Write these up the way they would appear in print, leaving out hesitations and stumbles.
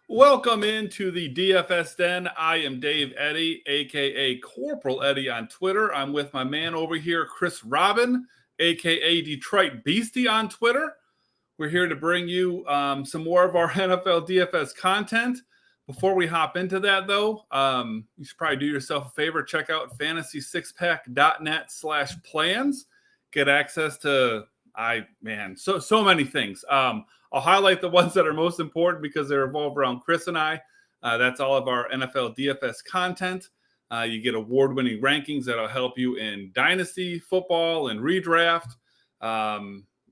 Welcome into the DFS Den. I am Dave Eddy, aka Corporal Eddie on Twitter. I'm with my man over here, Chris Robin, aka Detroit Beastie on Twitter. We're here to bring you some more of our NFL DFS content. Before we hop into that, though, you should probably do yourself a favor. Check out fantasy6pack.net/plans. Get access to so many things. I'll highlight the ones that are most important because they revolve around Chris and I. That's all of our NFL DFS content. You get award-winning rankings that'll help you in dynasty football and redraft.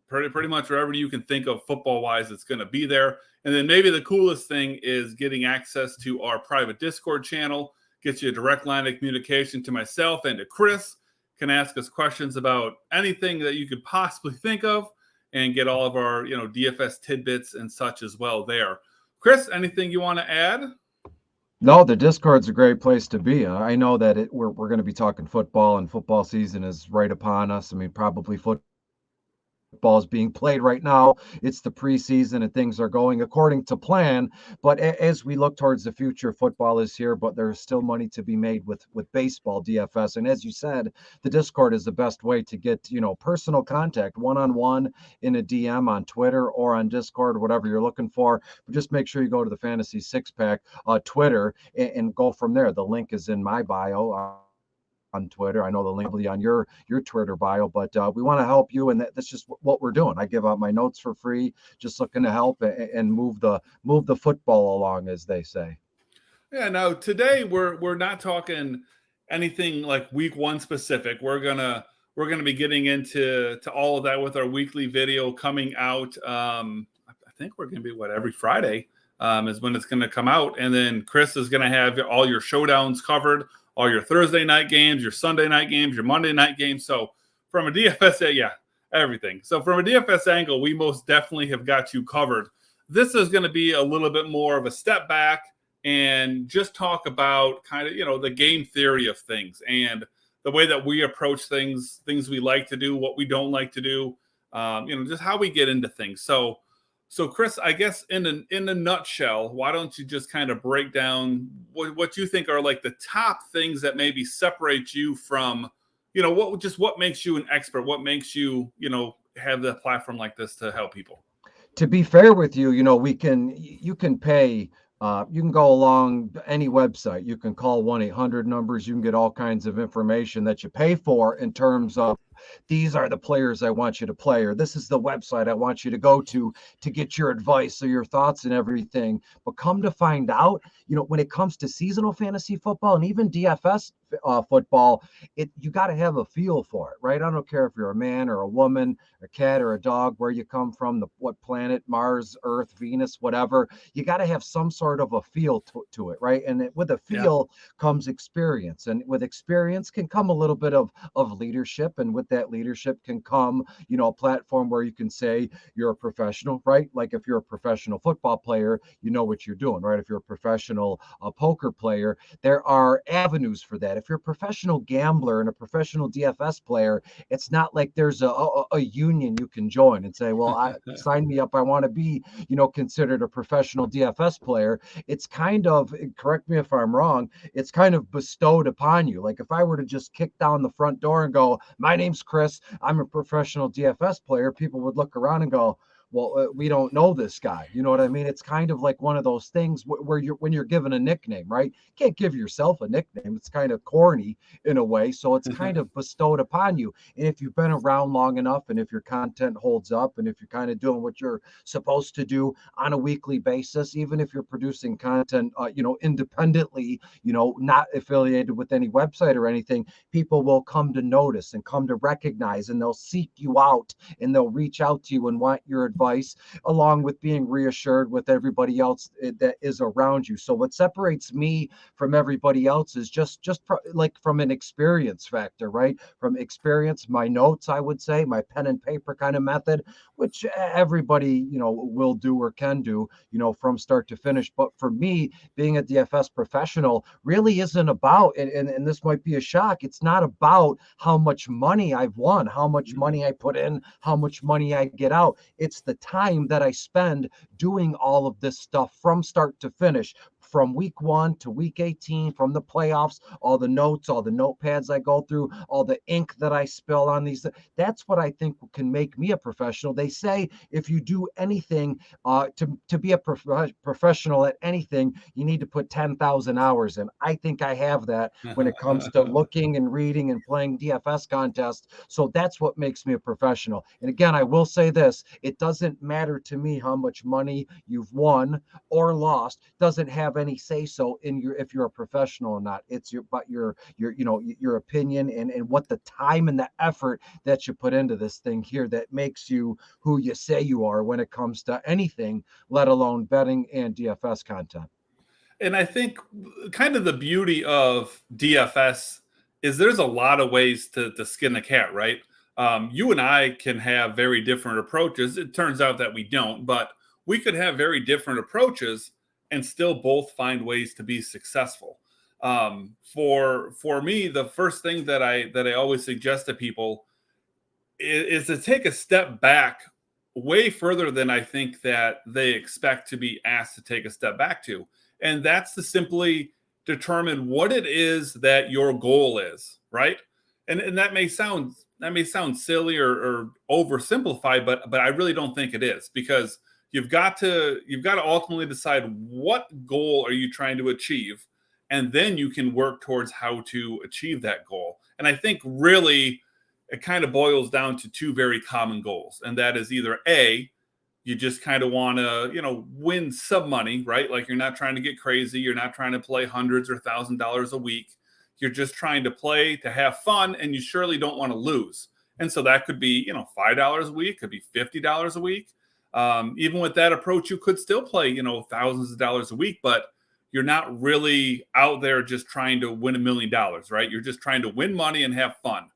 Pretty much wherever you can think of football-wise, it's going to be there. And then maybe the coolest thing is getting access to our private Discord channel. Gets you a direct line of communication to myself and to Chris. Can ask us questions about anything that you could possibly think of and get all of our, DFS tidbits and such as well there. Chris, anything you want to add? No, the Discord's a great place to be. I know that we're going to be talking football, and football season is right upon us. I mean, probably football is being played right now. It's the preseason and things are going according to plan. But as we look towards the future, football is here, but there's still money to be made with baseball DFS. And as you said, the Discord is the best way to get, personal contact one-on-one in a DM on Twitter or on Discord, whatever you're looking for. But just make sure you go to the Fantasy Six Pack Twitter and go from there. The link is in my bio. On Twitter. I know the link will be on your Twitter bio, but we want to help you, and that's just what we're doing. I give out my notes for free, just looking to help and move the football along, as they say. Yeah. Now today we're not talking anything like week one specific. We're gonna be getting into all of that with our weekly video coming out. I think we're gonna be every Friday is when it's gonna come out, and then Chris is gonna have all your showdowns covered. All your Thursday night games, your Sunday night games, your Monday night games. So from a DFS, everything. So from a DFS angle, we most definitely have got you covered. This is going to be a little bit more of a step back and just talk about kind of, the game theory of things and the way that we approach things we like to do, what we don't like to do, just how we get into things. So Chris, I guess in a nutshell, why don't you just kind of break down what you think are like the top things that maybe separate you from, what makes you an expert? What makes you, have the platform like this to help people? To be fair with you, you can pay. You can go along any website. You can call 1-800 numbers. You can get all kinds of information that you pay for in terms of these are the players I want you to play, or this is the website I want you to go to get your advice or your thoughts and everything. But come to find out, when it comes to seasonal fantasy football and even DFS football, you got to have a feel for it, right? I don't care if you're a man or a woman, a cat or a dog, where you come from, what planet, Mars, Earth, Venus, whatever. You got to have some sort of a feel to it, right? And with a feel comes experience, and with experience can come a little bit of leadership, and with that leadership can come, a platform where you can say you're a professional, right? Like if you're a professional football player, you know what you're doing, right? If you're a professional poker player, there are avenues for that. If you're a professional gambler and a professional DFS player, it's not like there's a union you can join and say, well, sign me up. I want to be, considered a professional DFS player. It's kind of, correct me if I'm wrong, it's kind of bestowed upon you. Like if I were to just kick down the front door and go, my name's Chris, I'm a professional DFS player, people would look around and go, well, we don't know this guy. You know what I mean? It's kind of like one of those things where when you're given a nickname, right? You can't give yourself a nickname. It's kind of corny in a way. So it's kind of bestowed upon you. And if you've been around long enough, and if your content holds up, and if you're kind of doing what you're supposed to do on a weekly basis, even if you're producing content, independently, not affiliated with any website or anything, people will come to notice and come to recognize, and they'll seek you out, and they'll reach out to you and want your advice, along with being reassured with everybody else that is around you. So what separates me from everybody else is just like from an experience factor, right? From experience, my notes, I would say, my pen and paper kind of method, which everybody, will do or can do, from start to finish. But for me, being a DFS professional really isn't about, and this might be a shock, it's not about how much money I've won, how much money I put in, how much money I get out. It's the time that I spend doing all of this stuff from start to finish, from week 1 to week 18, from the playoffs, all the notes, all the notepads I go through, all the ink that I spill on these. That's what I think can make me a professional. They say if you do anything to be a professional at anything, you need to put 10,000 hours in. I think I have that when it comes to looking and reading and playing DFS contests. So that's what makes me a professional. And again, I will say this, it doesn't matter to me how much money you've won or lost. Doesn't have any say so in your, if you're a professional or not. It's your opinion and what the time and the effort that you put into this thing here that makes you who you say you are when it comes to anything, let alone betting and DFS content. And I think kind of the beauty of DFS is there's a lot of ways to skin a cat, right? You and I can have very different approaches. It turns out that we don't, but we could have very different approaches and still both find ways to be successful. For me, the first thing that I always suggest to people is to take a step back way further than I think that they expect to be asked to take a step back to. And that's to simply determine what it is that your goal is, right? And that may sound silly or oversimplified, but I really don't think it is, because you've got to ultimately decide what goal are you trying to achieve, and then you can work towards how to achieve that goal. And I think really it kind of boils down to two very common goals, and that is either A, you just kind of want to, win some money, right? Like you're not trying to get crazy. You're not trying to play hundreds or $1,000s a week. You're just trying to play to have fun, and you surely don't want to lose. And so that could be, $5 a week, could be $50 a week. Even with that approach, you could still play, thousands of dollars a week, but you're not really out there just trying to win $1 million, right? You're just trying to win money and have fun.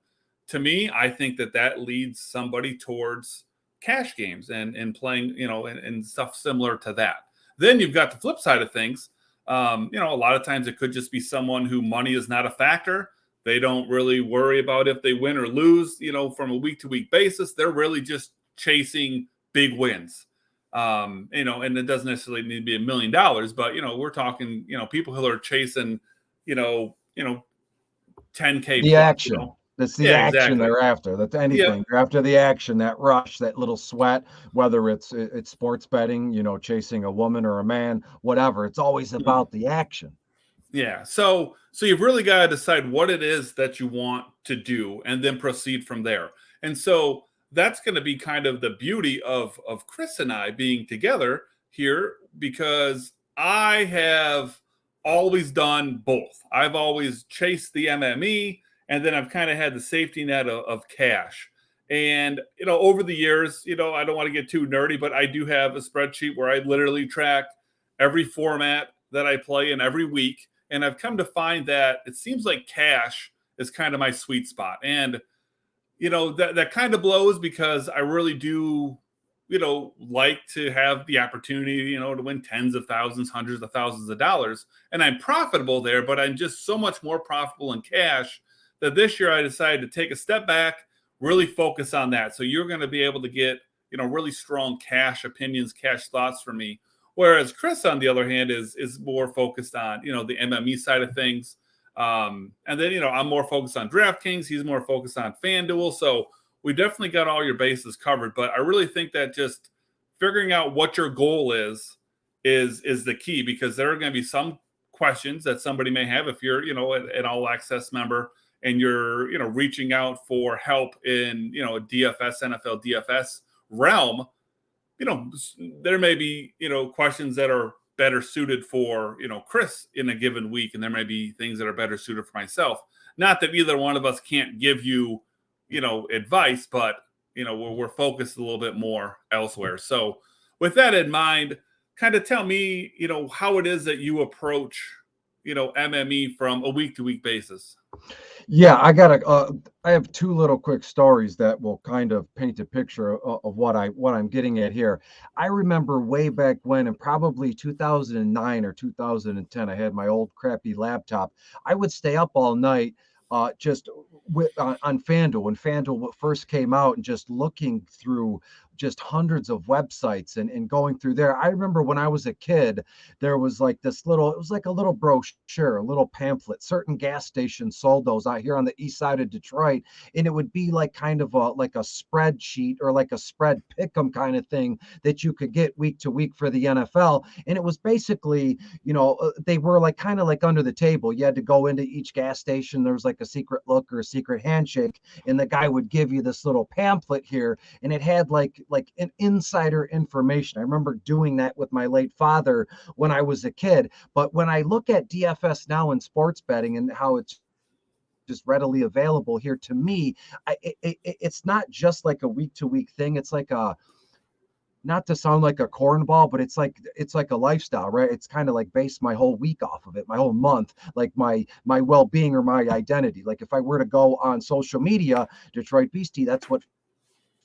To me, I think that leads somebody towards cash games and playing, and stuff similar to that. Then you've got the flip side of things. A lot of times it could just be someone who money is not a factor. They don't really worry about if they win or lose, from a week to week basis. They're really just chasing big wins. And it doesn't necessarily need to be $1 million, but we're talking, people who are chasing, 10K The plus, action. That's the Yeah, action exactly. they're after. That's Yeah. anything. They're after the action, that rush, that little sweat, whether it's sports betting, chasing a woman or a man, whatever. It's always Mhm. about the action. Yeah. So you've really got to decide what it is that you want to do and then proceed from there. And so that's going to be kind of the beauty of Chris and I being together here, because I have always done both. I've always chased the MME, and then I've kind of had the safety net of cash. And over the years, I don't want to get too nerdy, but I do have a spreadsheet where I literally track every format that I play in every week. And I've come to find that it seems like cash is kind of my sweet spot. And, that kind of blows, because I really do, like to have the opportunity, to win tens of thousands, hundreds of thousands of dollars. And I'm profitable there, but I'm just so much more profitable in cash that this year I decided to take a step back, really focus on that. So you're going to be able to get, really strong cash opinions, cash thoughts from me. Whereas Chris, on the other hand, is more focused on, the MME side of things. And then, I'm more focused on DraftKings. He's more focused on FanDuel. So we definitely got all your bases covered. But I really think that just figuring out what your goal is the key, because there are going to be some questions that somebody may have if you're, an all access member and you're, reaching out for help in, a DFS, NFL DFS realm. There may be, questions that are better suited for, Chris in a given week. And there may be things that are better suited for myself. Not that either one of us can't give you, advice, but, we're focused a little bit more elsewhere. So with that in mind, kind of tell me, how it is that you approach, MME from a week to week basis. Yeah, I have two little quick stories that will kind of paint a picture of what I'm getting at here. I remember way back when, in probably 2009 or 2010, I had my old crappy laptop. I would stay up all night, just on FanDuel when FanDuel first came out, and just looking through just hundreds of websites and going through there. I remember when I was a kid, there was like this little, it was like a little brochure, a little pamphlet. Certain gas stations sold those out here on the east side of Detroit, and it would be like kind of a spreadsheet or like a spread pick'em kind of thing that you could get week to week for the NFL. And it was basically, they were like kind of like under the table. You had to go into each gas station. There was like a secret look or a secret handshake, and the guy would give you this little pamphlet here, and it had like an insider information. I remember doing that with my late father when I was a kid. But when I look at DFS now in sports betting and how it's just readily available here, to me, it's not just like a week to week thing. It's like a, not to sound like a cornball, but it's like a lifestyle, right? It's kind of like base my whole week off of it, my whole month, like my well-being or my identity. Like if I were to go on social media, Detroit Beastie, that's what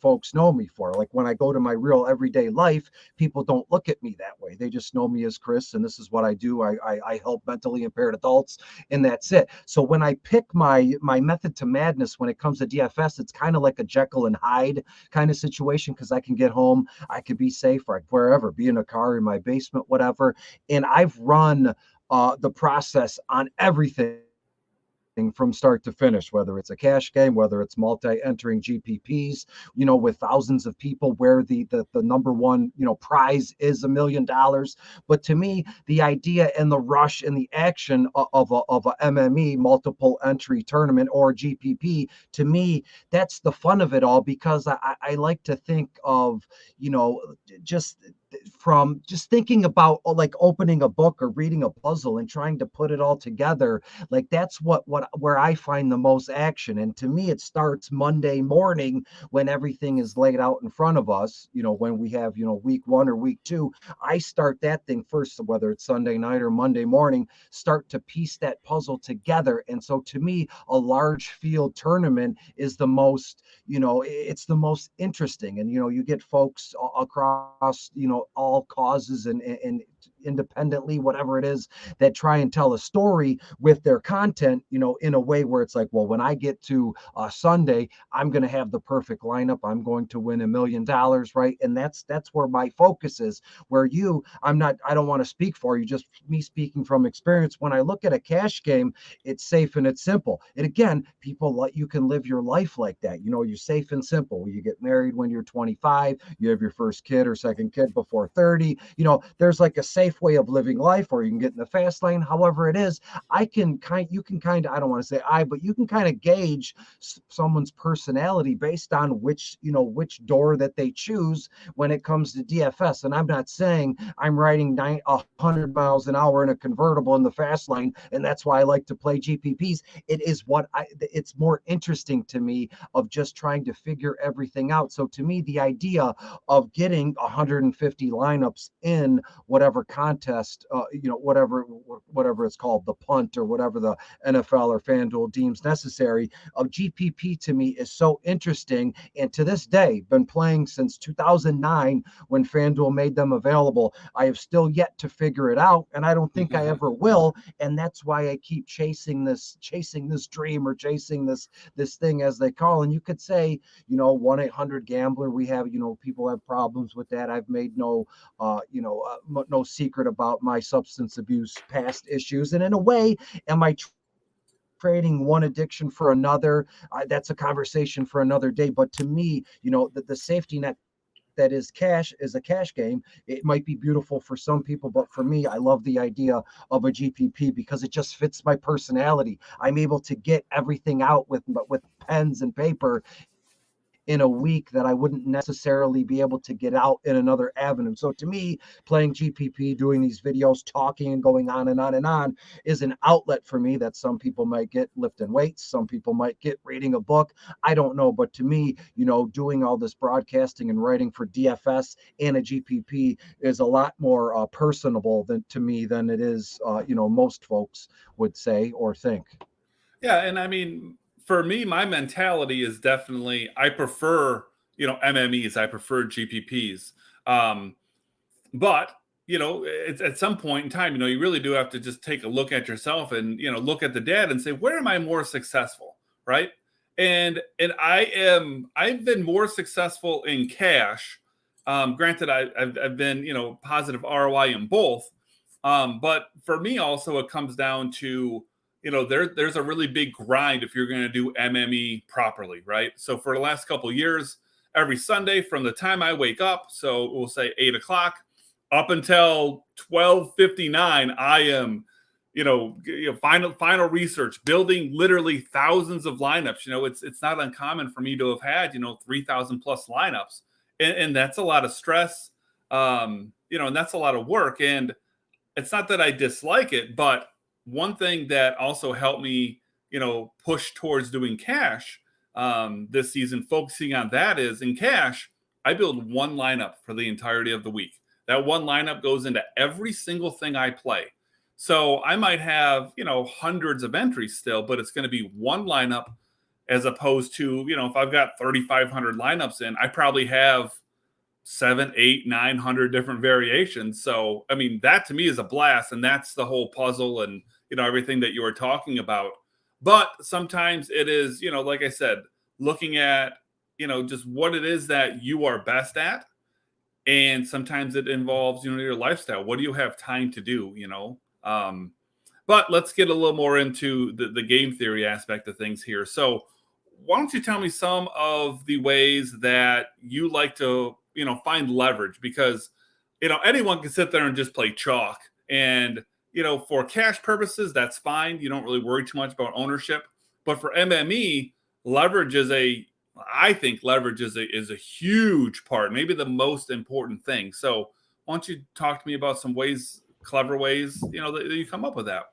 folks know me for. Like when I go to my real everyday life, people don't look at me that way. They just know me as Chris, and this is what I do. I help mentally impaired adults, and that's it. So when I pick my method to madness when it comes to DFS, it's kind of like a Jekyll and Hyde kind of situation, because I can get home, I could be safe, or wherever, be in a car, in my basement, whatever. And I've run the process on everything from start to finish, whether it's a cash game, whether it's multi-entering GPPs, with thousands of people, where the number one, prize is $1 million. But to me, the idea and the rush and the action of a MME, multiple entry tournament, or GPP, to me, that's the fun of it all, because I like to think of, just from just thinking about like opening a book or reading a puzzle and trying to put it all together. Like that's where I find the most action. And to me, it starts Monday morning when everything is laid out in front of us. When we have, week 1 or week 2, I start that thing first, whether it's Sunday night or Monday morning, start to piece that puzzle together. And so to me, a large field tournament is the most, it's the most interesting. And, you get folks across, all causes and independently, whatever it is, that try and tell a story with their content, in a way where it's like, well, when I get to Sunday, I'm going to have the perfect lineup. I'm going to win $1 million, right? And that's where my focus is. Where I don't want to speak for you, just me speaking from experience. When I look at a cash game, it's safe and it's simple. And again, you can live your life like that. You're safe and simple. You get married when you're 25, you have your first kid or second kid before 30. There's like a safe way of living life, or you can get in the fast lane. However it is, you can kind of, I don't want to say but you can kind of gauge someone's personality based on which door that they choose when it comes to DFS. And I'm not saying I'm riding 100 miles an hour in a convertible in the fast lane, and that's why I like to play GPPs. It's more interesting to me of just trying to figure everything out. So to me, the idea of getting 150 lineups in whatever contest, whatever it's called, the punt, or whatever the NFL or FanDuel deems necessary, of GPP, to me, is so interesting. And to this day, been playing since 2009 when FanDuel made them available. I have still yet to figure it out, and I don't think I ever will. And that's why I keep chasing this dream, or chasing this thing, as they call. And you could say, 1-800-GAMBLER. We have, people have problems with that. I've made no secret about my substance abuse past issues. And in a way, am I trading one addiction for another? That's a conversation for another day. But to me, the safety net that is a cash game. It might be beautiful for some people, but for me, I love the idea of a GPP because it just fits my personality. I'm able to get everything out with pens and paper in a week that I wouldn't necessarily be able to get out in another avenue. So to me, playing GPP, doing these videos, talking and going on and on and on, is an outlet for me that some people might get lifting weights, some people might get reading a book. I don't know, but to me, doing all this broadcasting and writing for DFS and a GPP is a lot more personable than it is, most folks would say or think. Yeah, and I mean, for me, my mentality is definitely, I prefer, MMEs, I prefer GPPs. But, it's at some point in time, you really do have to just take a look at yourself and, look at the data and say, where am I more successful? Right. And I've been more successful in cash Granted, I've been, positive ROI in both. But for me, also, it comes down to, there's a really big grind if you're going to do MME properly, right? So for the last couple of years, every Sunday from the time I wake up, so we'll say 8 o'clock, up until 12:59, I am, final research, building literally thousands of lineups. It's not uncommon for me to have had 3,000 plus lineups, and that's a lot of stress, and that's a lot of work. And it's not that I dislike it, but one thing that also helped me, push towards doing cash this season, focusing on that, is in cash, I build one lineup for the entirety of the week. That one lineup goes into every single thing I play. So I might have, hundreds of entries still, but it's going to be one lineup, as opposed to, if I've got 3,500 lineups in, I probably have 7, 8, 900 different variations. So, I mean, that to me is a blast. And that's the whole puzzle and, everything that you were talking about. But sometimes it is, like I said, looking at, just what it is that you are best at. And sometimes it involves, your lifestyle. What do you have time to do? But let's get a little more into the game theory aspect of things here. So, why don't you tell me some of the ways that you like to, find leverage? Because, anyone can sit there and just play chalk. And, for cash purposes, that's fine. You don't really worry too much about ownership. But for MME, leverage is I think leverage is a huge part, maybe the most important thing. So why don't you talk to me about some ways, clever ways, that you come up with that?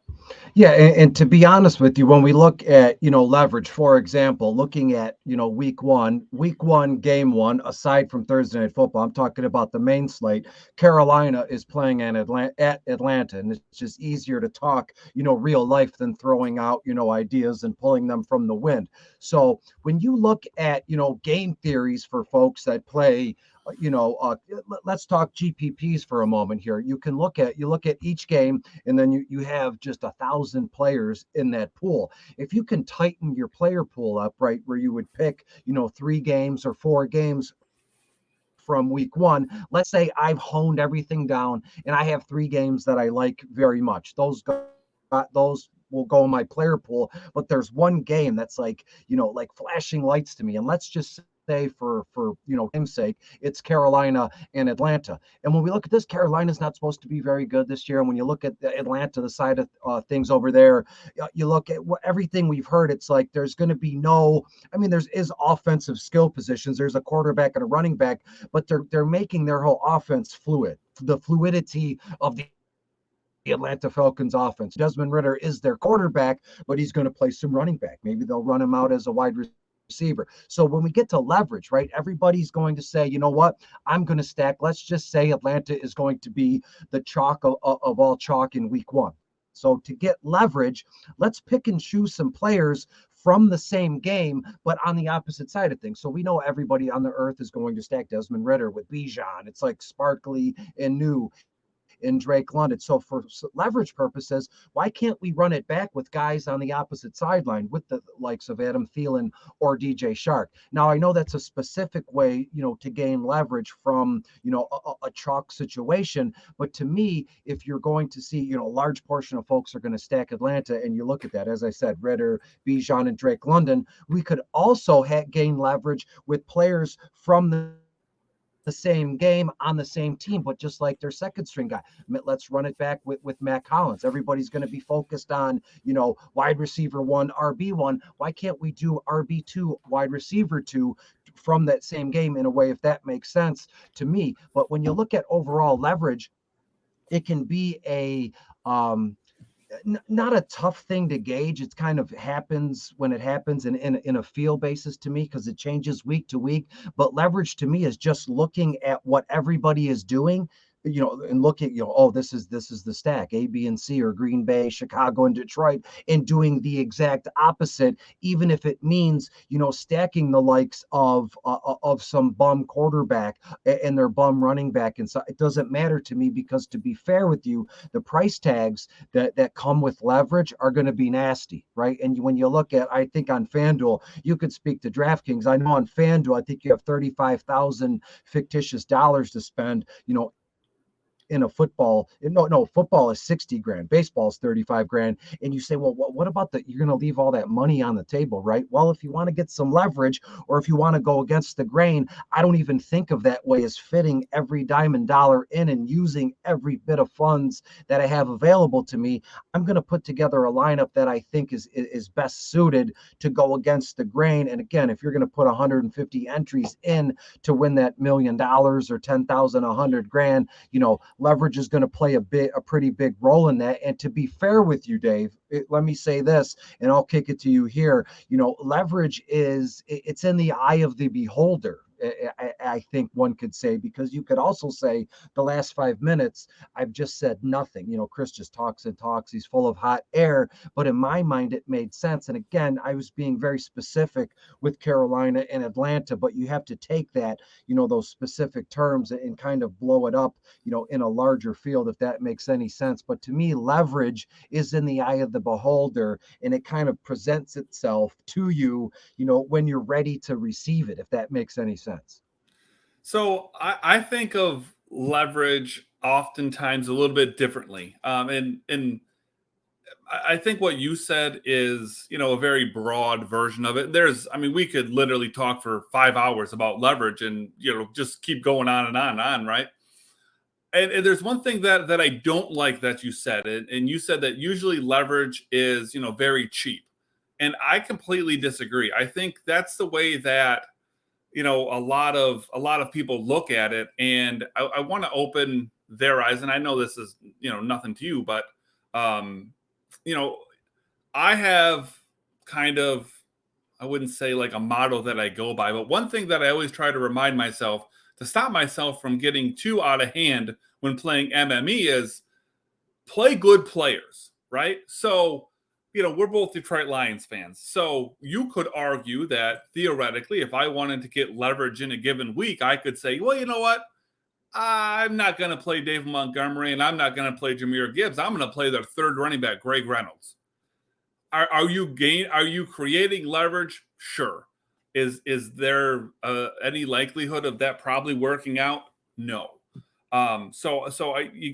Yeah, and to be honest with you, when we look at, leverage, for example, looking at, week one, game one, aside from Thursday Night Football, I'm talking about the main slate. Carolina is playing at Atlanta, and it's just easier to talk, real life than throwing out, ideas and pulling them from the wind. So when you look at, game theories for folks that play, let's talk GPPs for a moment here. You look at each game, and then you have just 1,000 players in that pool. If you can tighten your player pool up, right, where you would pick 3 games or 4 games from week one. Let's say I've honed everything down and I have 3 games that I like very much. Those will go in my player pool, but there's one game that's like flashing lights to me. And let's just say for game's sake, it's Carolina and Atlanta. And when we look at this, Carolina's not supposed to be very good this year. And when you look at Atlanta, the side of things over there, you look at everything we've heard, it's like there's going to be there is offensive skill positions. There's a quarterback and a running back, but they're making their whole offense fluid. The fluidity of the Atlanta Falcons offense. Desmond Ridder is their quarterback, but he's going to play some running back. Maybe they'll run him out as a wide receiver. So when we get to leverage, right, everybody's going to say, you know what, I'm going to stack. Let's just say Atlanta is going to be the chalk of all chalk in week one. So to get leverage, let's pick and choose some players from the same game, but on the opposite side of things. So we know everybody on the earth is going to stack Desmond Ridder with Bijan. It's like sparkly and new in Drake London. So for leverage purposes, why can't we run it back with guys on the opposite sideline with the likes of Adam Thielen or DJ Shark? Now, I know that's a specific way, to gain leverage from, a chalk situation. But to me, if you're going to see, a large portion of folks are going to stack Atlanta, and you look at that, as I said, Ridder, Bijan, and Drake London, we could also gain leverage with players from the same game on the same team, but just like their second string guy. Let's run it back with Matt Collins. Everybody's going to be focused on, wide receiver 1, RB1. Why can't we do RB2, wide receiver 2 from that same game in a way, if that makes sense to me? But when you look at overall leverage, it can be not a tough thing to gauge. It kind of happens when it happens in a feel basis to me, because it changes week to week. But leverage to me is just looking at what everybody is doing, and look at, oh, this is the stack A, B, and C, or Green Bay, Chicago, and Detroit, and doing the exact opposite, even if it means, stacking the likes of some bum quarterback and their bum running back. And so it doesn't matter to me, because, to be fair with you, the price tags that come with leverage are going to be nasty, right? And when you look at, I think on FanDuel, you could speak to DraftKings. I know on FanDuel, I think you have 35,000 fictitious dollars to spend, in a football. No, football is 60 grand, baseball is 35 grand. And you say, well, what about that? You're going to leave all that money on the table, right? Well, if you want to get some leverage, or if you want to go against the grain, I don't even think of that way, as fitting every dime and dollar in and using every bit of funds that I have available to me. I'm going to put together a lineup that I think is best suited to go against the grain. And again, if you're going to put 150 entries in to win that $1 million or 10,000, 100 grand, leverage is going to play a pretty big role in that. And to be fair with you, Dave, let me say this, and I'll kick it to you here. Leverage it's in the eye of the beholder. I think one could say, because you could also say the last 5 minutes, I've just said nothing. Chris just talks and talks. He's full of hot air. But in my mind, it made sense. And again, I was being very specific with Carolina and Atlanta, but you have to take that, those specific terms, and kind of blow it up, in a larger field, if that makes any sense. But to me, leverage is in the eye of the beholder, and it kind of presents itself to you, when you're ready to receive it, if that makes any sense. So I think of leverage oftentimes a little bit differently. And I think what you said is, a very broad version of it. We could literally talk for 5 hours about leverage and, just keep going on and on and on, right? And there's one thing that I don't like that you said, and you said that usually leverage is, very cheap. And I completely disagree. I think that's the way that, a lot of people look at it. And I want to open their eyes. And I know this is, nothing to you, but, you know, I have kind of, I wouldn't say like a motto that I go by, but one thing that I always try to remind myself to stop myself from getting too out of hand when playing MME is play good players, right? So, we're both Detroit Lions fans. So you could argue that theoretically, if I wanted to get leverage in a given week, I could say, well, you know what? I'm not going to play David Montgomery and I'm not going to play Jahmyr Gibbs. I'm going to play their third running back, Greg Reynolds. Are you creating leverage? Sure. Is there any likelihood of that probably working out? No. You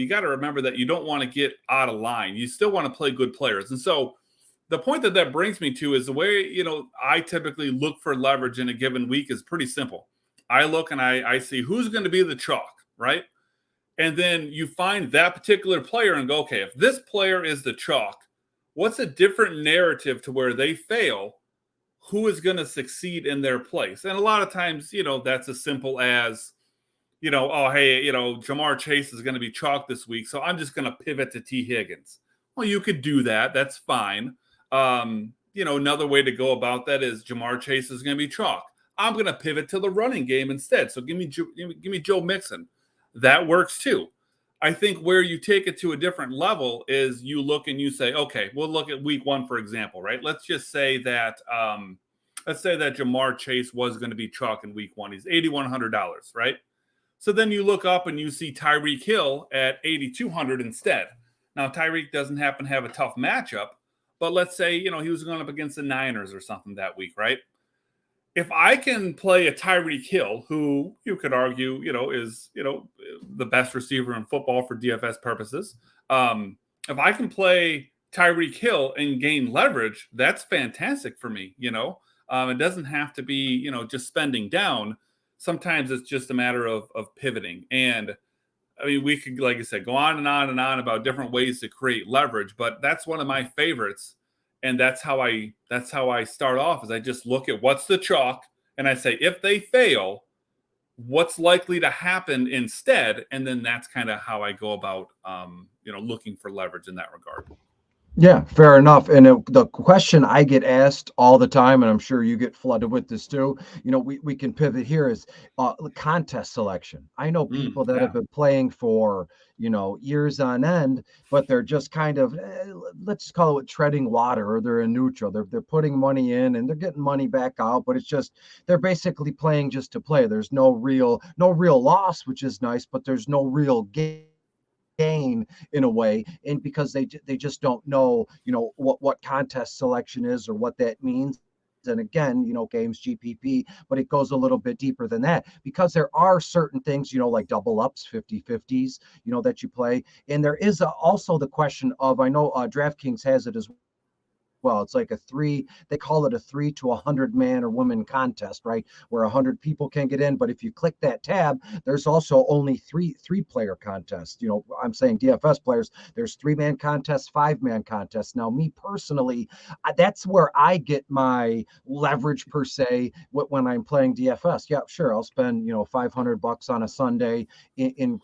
gotta remember that you don't want to get out of line. You still want to play good players. And so the point that brings me to is the way, I typically look for leverage in a given week is pretty simple. I look and I see who's going to be the chalk, right? And then you find that particular player and go, okay, if this player is the chalk, what's a different narrative to where they fail? Who is going to succeed in their place? And a lot of times, that's as simple as, oh, hey, Jamar Chase is going to be chalk this week, so I'm just going to pivot to T. Higgins. Well, you could do that. That's fine. Another way to go about that is Jamar Chase is going to be chalk. I'm going to pivot to the running game instead. So give me Joe Mixon. That works too. I think where you take it to a different level is you look and you say, okay, we'll look at week 1, for example, right? Let's just say that Jamar Chase was going to be chalk in week 1. He's $8,100, right? So then you look up and you see Tyreek Hill at $8,200 instead. Now, Tyreek doesn't happen to have a tough matchup, but let's say, he was going up against the Niners or something that week, right? If I can play a Tyreek Hill, who you could argue, is, the best receiver in football for DFS purposes. If I can play Tyreek Hill and gain leverage, that's fantastic for me. It doesn't have to be, just spending down. Sometimes it's just a matter of pivoting. And we could, like I said, go on and on and on about different ways to create leverage, but that's one of my favorites. And that's how I start off is I just look at what's the chalk and I say, if they fail, what's likely to happen instead? And then that's kind of how I go about, looking for leverage in that regard. Yeah, fair enough. And the question I get asked all the time, and I'm sure you get flooded with this too, we can pivot here is contest selection. I know people that have Yeah. been playing for, years on end, but they're just kind of, let's just call it treading water, or they're in neutral. They're putting money in and they're getting money back out, but it's just, they're basically playing just to play. There's no real loss, which is nice, but there's no real gain in a way, and because they just don't know what contest selection is or what that means. And again, games GPP, but it goes a little bit deeper than that, because there are certain things, like double ups, 50/50s, that you play. And there is also the question of, I know DraftKings has it as well. It's like they call it a 3 to 100 man or woman contest, right? Where 100 people can get in. But if you click that tab, there's also only three player contests. I'm saying DFS players, there's 3-man contests, 5-man contests. Now, me personally, that's where I get my leverage per se when I'm playing DFS. Yeah, sure. I'll spend, $500 on a Sunday in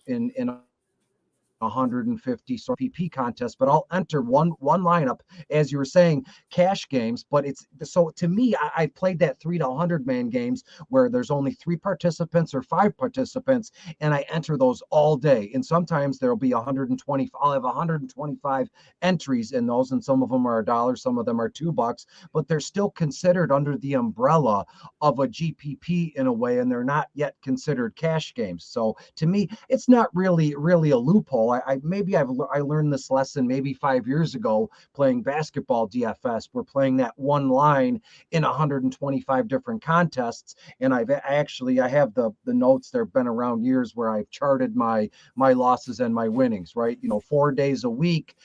150 sort of PP contest, but I'll enter one lineup, as you were saying, cash games. But it's so, to me, I played that 3 to 100 man games where there's only 3 participants or 5 participants, and I enter those all day. And sometimes there'll be 120. I'll have 125 entries in those, and some of them are $1, some of them are $2, but they're still considered under the umbrella of a GPP in a way, and they're not yet considered cash games. So to me, it's not really a loophole. I learned this lesson maybe 5 years ago playing basketball DFS. We're playing that one line in 125 different contests, and I have the notes. They've been around years where I've charted my losses and my winnings. Right, 4 days a week,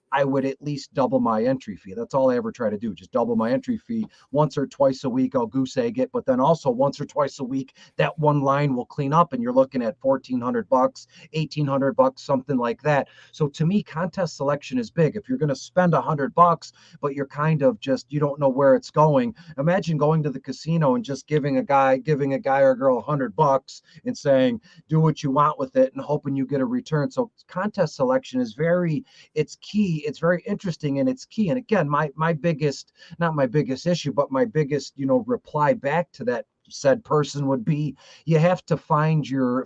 I would at least double my entry fee. That's all I ever try to do, just double my entry fee. Once or twice a week, I'll goose egg it, but then also once or twice a week, that one line will clean up, and you're looking at $1,400, $1,800, something like that. So to me, contest selection is big. If you're going to spend $100, but you're kind of just, you don't know where it's going. Imagine going to the casino and just giving a guy or a girl $100 and saying, do what you want with it, and hoping you get a return. So contest selection is it's key. It's very interesting, and it's key. And again, my biggest, not my biggest issue, but my biggest, reply back to that said person would be, you have to find your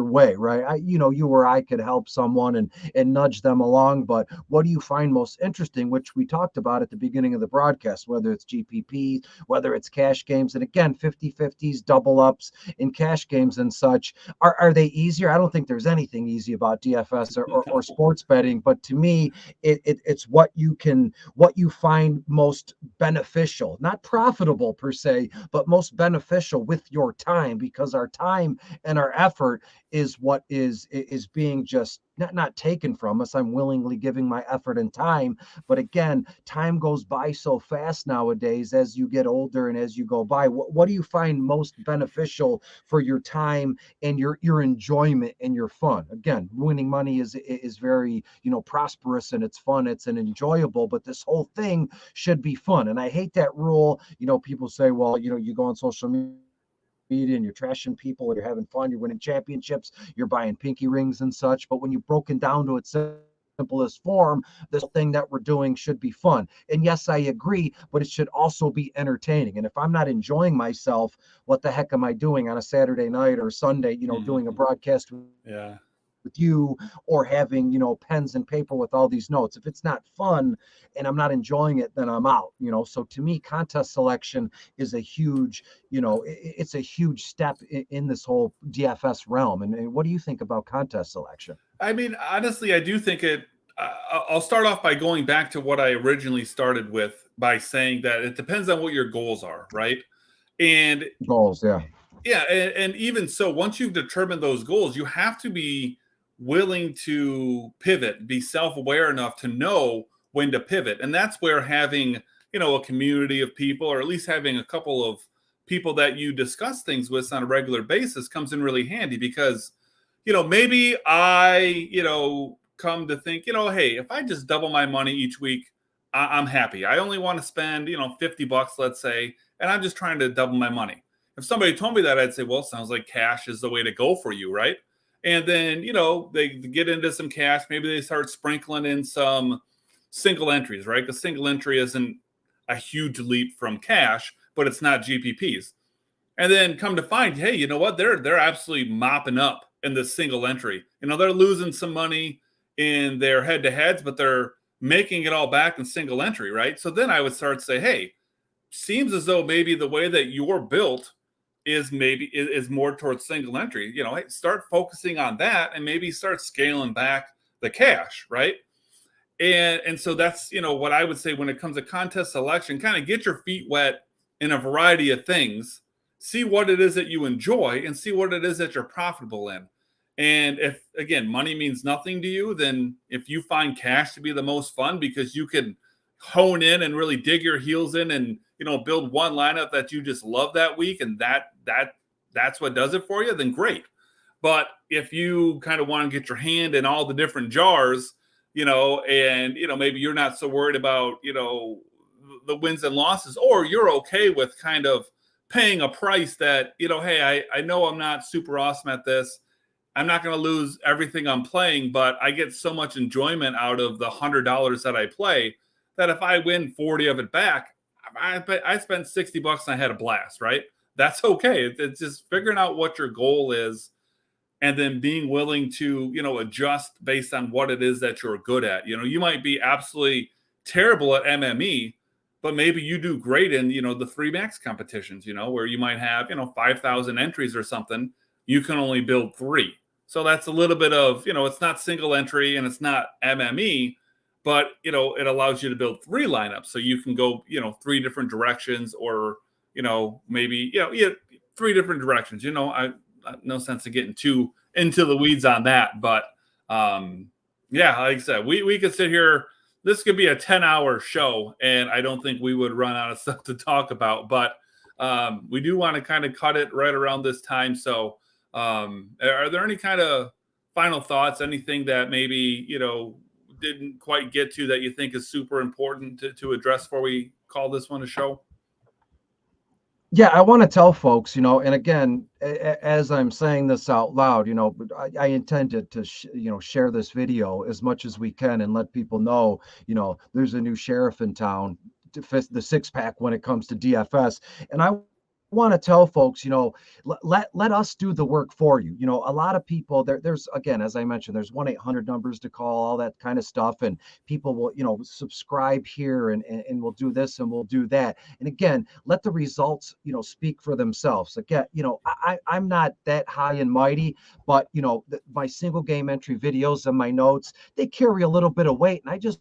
way, right? You or I could help someone and nudge them along, but what do you find most interesting, which we talked about at the beginning of the broadcast, whether it's GPP, whether it's cash games, and again, 50/50s, double ups in cash games and such. Are they easier? I don't think there's anything easy about DFS or sports betting, but to me, it's what you find most beneficial, not profitable per se, but most beneficial with your time, because our time and our effort is what is being just not taken from us. I'm willingly giving my effort and time, but again, time goes by so fast nowadays as you get older and as you go by. What do you find most beneficial for your time and your enjoyment and your fun? Again, winning money is very, prosperous, and it's fun, it's an enjoyable, but this whole thing should be fun. And I hate that rule. People say, well, you go on social media and you're trashing people, or you're having fun, you're winning championships, you're buying pinky rings and such. But when you've broken down to its simplest form, this thing that we're doing should be fun. And yes, I agree, but it should also be entertaining. And if I'm not enjoying myself, what the heck am I doing on a Saturday night or Sunday, doing a broadcast Yeah. with you, or having, pens and paper with all these notes? If it's not fun and I'm not enjoying it, then I'm out. So to me, contest selection is a huge, it's a huge step in this whole DFS realm. And what do you think about contest selection? I mean, honestly, I do think I'll start off by going back to what I originally started with, by saying that it depends on what your goals are, right? And Goals, yeah. yeah, and even so, once you've determined those goals, you have to be willing to pivot, be self-aware enough to know when to pivot. And that's where having, a community of people, or at least having a couple of people that you discuss things with on a regular basis, comes in really handy. Because, maybe I, come to think, hey, if I just double my money each week, I'm happy. I only want to spend, $50, let's say, and I'm just trying to double my money. If somebody told me that, I'd say, well, sounds like cash is the way to go for you, right? And then, they get into some cash. Maybe they start sprinkling in some single entries, right? Because single entry isn't a huge leap from cash, but it's not GPPs. And then come to find, hey, you know what? They're absolutely mopping up in this single entry. You know, they're losing some money in their head to heads, but they're making it all back in single entry, right? So then I would start to say, hey, seems as though maybe the way that you're built is more towards single entry. You know, hey, start focusing on that and maybe start scaling back the cash, right? And so that's, you know, what I would say when it comes to contest selection, kind of get your feet wet in a variety of things, see what it is that you enjoy and see what it is that you're profitable in. And if, again, money means nothing to you, then if you find cash to be the most fun because you can hone in and really dig your heels in and, you know, build one lineup that you just love that week, and that's what does it for you, then great. But if you kind of want to get your hand in all the different jars, you know, and, you know, maybe you're not so worried about, you know, the wins and losses, or you're okay with kind of paying a price that, you know, hey, I know I'm not super awesome at this. I'm not going to lose everything I'm playing, but I get so much enjoyment out of the $100 that I play that if I win 40 of it back, I spent $60 and I had a blast, right? That's okay. It's just figuring out what your goal is and then being willing to, you know, adjust based on what it is that you're good at. You know, you might be absolutely terrible at MME, but maybe you do great in, you know, the 3 max competitions, you know, where you might have, you know, 5,000 entries or something. You can only build 3. So that's a little bit of, you know, it's not single entry and it's not MME, but, you know, it allows you to build 3 lineups. So you can go, you know, 3 different directions, or, you know, maybe, you know, yeah, 3 different directions. You know, no sense of getting too into the weeds on that. But yeah, like I said, we could sit here. This could be a 10-hour show, and I don't think we would run out of stuff to talk about. But we do want to kind of cut it right around this time. So are there any kind of final thoughts, anything that maybe, you know, didn't quite get to that you think is super important to address before we call this one a show? Yeah, I want to tell folks, you know, and again, as I'm saying this out loud, you know, I intended to, you know, share this video as much as we can and let people know, you know, there's a new sheriff in town, the 6-pack when it comes to DFS. And I want to tell folks, you know, let us do the work for you. You know, a lot of people there's, again, as I mentioned, there's 1-800 numbers to call, all that kind of stuff, and people will, you know, subscribe here and we'll do this and we'll do that. And again, let the results, you know, speak for themselves. Again, you know, I'm not that high and mighty, but, you know, my single game entry videos and my notes, they carry a little bit of weight, and I just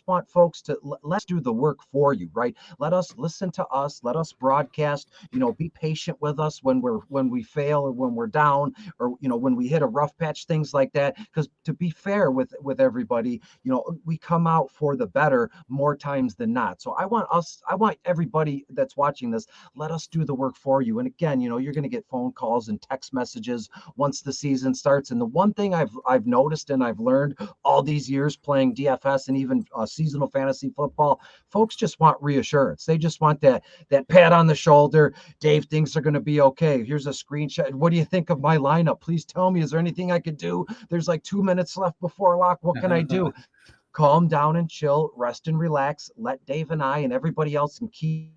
want folks to let's do the work for you, right? Let us listen to us, let us broadcast, you know, be patient with us when we fail, or when we're down, or, you know, when we hit a rough patch, things like that. Because to be fair with everybody, you know, we come out for the better more times than not. So I want everybody that's watching this, let us do the work for you. And again, you know, you're going to get phone calls and text messages once the season starts. And the one thing I've noticed and I've learned all these years playing DFS and even seasonal fantasy football, folks just want reassurance. They just want that pat on the shoulder. Dave, things are going to be okay. Here's a screenshot. What do you think of my lineup? Please tell me, is there anything I could do? There's like 2 minutes left before lock. What can I do? Calm down and chill, rest and relax. Let Dave and I and everybody else and Keith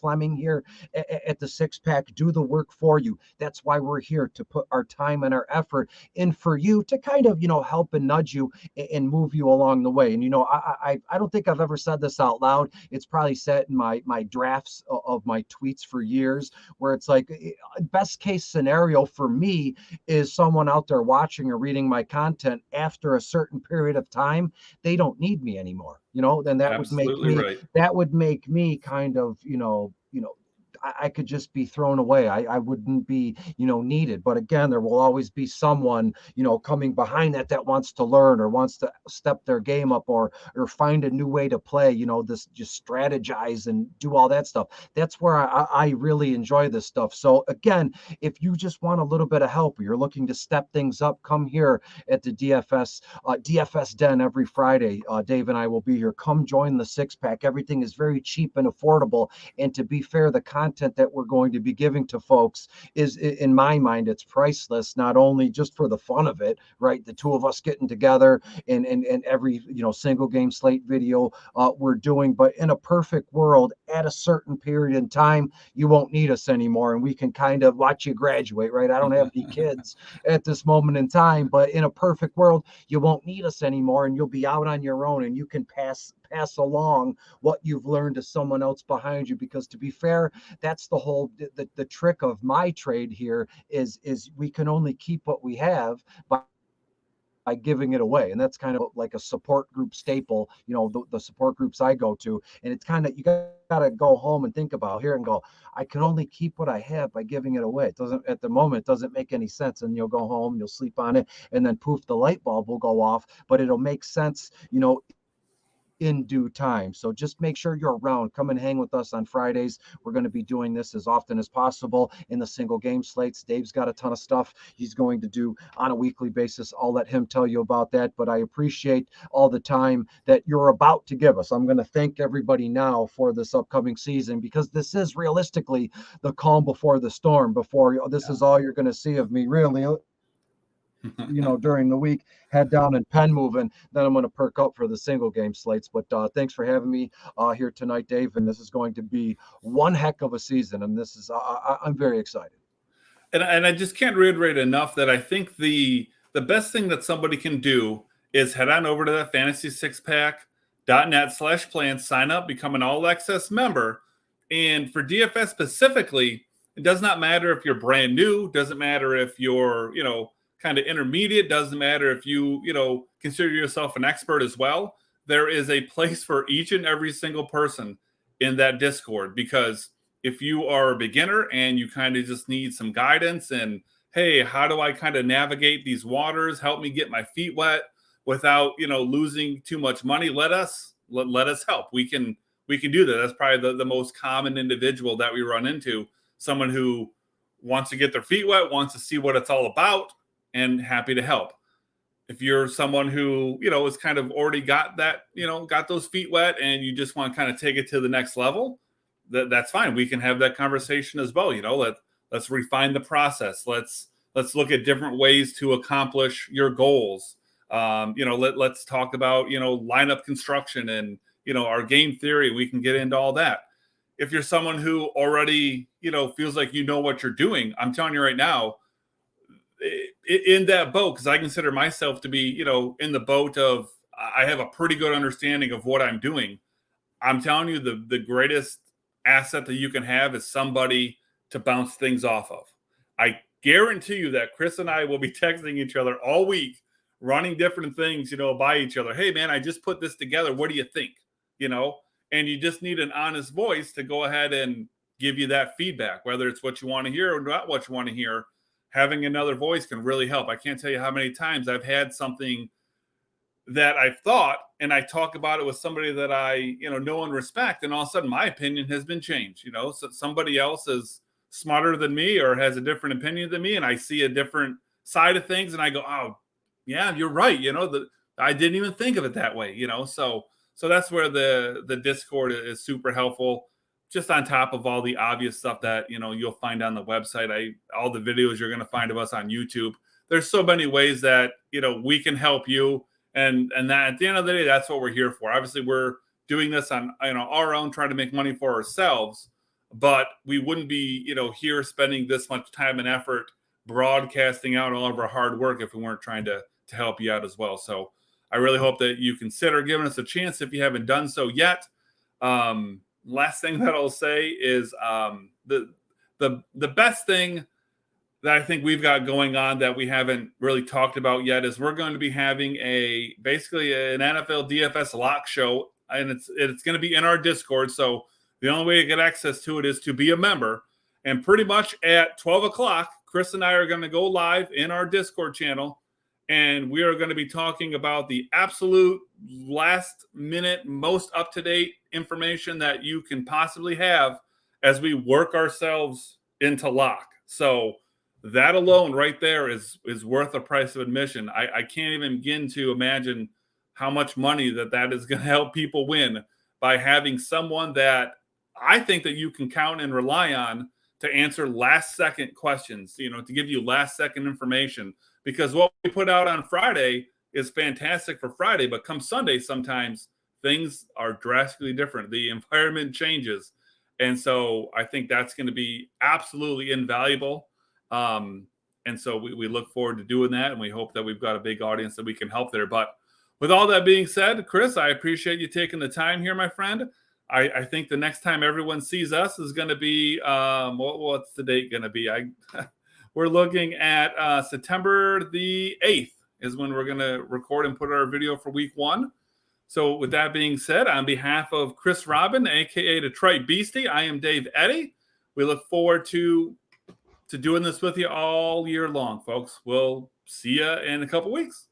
Fleming here at the 6-pack do the work for you. That's why we're here, to put our time and our effort in for you, to kind of, you know, help and nudge you and move you along the way. And, you know, I don't think I've ever said this out loud. It's probably said in my drafts of my tweets for years, where it's like, best case scenario for me is someone out there watching or reading my content after a certain period of time, they don't need me anymore. You know, then that Absolutely right. would make me kind of, I could just be thrown away. I wouldn't be, you know, needed. But again, there will always be someone, you know, coming behind that wants to learn or wants to step their game up, or find a new way to play, you know, this, just strategize and do all that stuff. That's where I really enjoy this stuff. So again, if you just want a little bit of help, or you're looking to step things up, come here at the DFS Den every Friday. Dave and I will be here. Come join the 6-pack. Everything is very cheap and affordable. And to be fair, the content that we're going to be giving to folks is, in my mind, it's priceless, not only just for the fun of it, right? The two of us getting together and every, single game slate video we're doing, but in a perfect world, at a certain period in time, you won't need us anymore. And we can kind of watch you graduate, right? I don't have any kids at this moment in time, but in a perfect world, you won't need us anymore, and you'll be out on your own, and you can pass along what you've learned to someone else behind you. Because to be fair, that's the whole the trick of my trade here is we can only keep what we have by giving it away. And that's kind of like a support group staple, the support groups I go to. And it's kind of, you got to go home and think about here and go, I can only keep what I have by giving it away. It doesn't, at the moment, it doesn't make any sense. And you'll go home, you'll sleep on it, and then poof, the light bulb will go off, but it'll make sense, in due time. So just make sure you're around. Come and hang with us on Fridays. We're going to be doing this as often as possible in the single game slates. Dave's got a ton of stuff he's going to do on a weekly basis. I'll let him tell you about that, but I appreciate all the time that you're about to give us. I'm going to thank everybody now for this upcoming season, because this is realistically the calm before the storm. This is all you're going to see of me, really. During the week, head down and pen moving. Then I'm going to perk up for the single game slates. But thanks for having me here tonight, Dave. And this is going to be one heck of a season. And this is, I'm very excited. And I just can't reiterate enough that I think the best thing that somebody can do is head on over to that fantasy6pack.net/plan, sign up, become an all access member. And for DFS specifically, it does not matter if you're brand new, doesn't matter if you're, kind of intermediate, doesn't matter if you consider yourself an expert as well. There is a place for each and every single person in that Discord, because if you are a beginner and you kind of just need some guidance and, hey, how do I kind of navigate these waters, help me get my feet wet without losing too much money, let us help. We can do that. That's probably the most common individual that we run into, someone who wants to get their feet wet, wants to see what it's all about, and happy to help. If you're someone who, is kind of already got that, got those feet wet, and you just want to kind of take it to the next level, that's fine. We can have that conversation as well. Let's refine the process. Let's look at different ways to accomplish your goals. Let's talk about, lineup construction and, our game theory. We can get into all that. If you're someone who already, feels like what you're doing, I'm telling you right now, in that boat, because I consider myself to be, in the boat of, I have a pretty good understanding of what I'm doing. I'm telling you, the greatest asset that you can have is somebody to bounce things off of. I guarantee you that Chris and I will be texting each other all week, running different things, by each other. Hey man, I just put this together. What do you think? And you just need an honest voice to go ahead and give you that feedback, whether it's what you want to hear or not what you want to hear. Having another voice can really help. I can't tell you how many times I've had something that I thought, and I talk about it with somebody that I, know and respect, and all of a sudden my opinion has been changed. So somebody else is smarter than me or has a different opinion than me, and I see a different side of things, and I go, oh, yeah, you're right. I didn't even think of it that way. So that's where the Discord is super helpful. Just on top of all the obvious stuff that, you'll find on the website, all the videos you're going to find of us on YouTube. There's so many ways that, we can help you. And that at the end of the day, that's what we're here for. Obviously, we're doing this on, our own, trying to make money for ourselves, but we wouldn't be, here spending this much time and effort broadcasting out all of our hard work if we weren't trying to help you out as well. So I really hope that you consider giving us a chance if you haven't done so yet. Last thing that I'll say is the best thing that I think we've got going on that we haven't really talked about yet is we're going to be having basically an NFL DFS lock show, and it's going to be in our Discord. So the only way to get access to it is to be a member. And pretty much at 12 o'clock, Chris and I are going to go live in our Discord channel, and we are going to be talking about the absolute last minute, most up-to-date information that you can possibly have as we work ourselves into lock. So that alone right there is worth the price of admission. I can't even begin to imagine how much money that is going to help people win by having someone that I think that you can count and rely on to answer last second questions, to give you last second information, because what we put out on Friday is fantastic for Friday, but come Sunday, sometimes things are drastically different. The environment changes. And so I think that's going to be absolutely invaluable. And so we look forward to doing that. And we hope that we've got a big audience that we can help there. But with all that being said, Chris, I appreciate you taking the time here, my friend. I think the next time everyone sees us is going to be what's the date going to be? We're looking at September the 8th is when we're going to record and put our video for week 1. So with that being said, on behalf of Chris Robin, aka Detroit Beastie, I am Dave Eddy. We look forward to doing this with you all year long, folks. We'll see you in a couple weeks.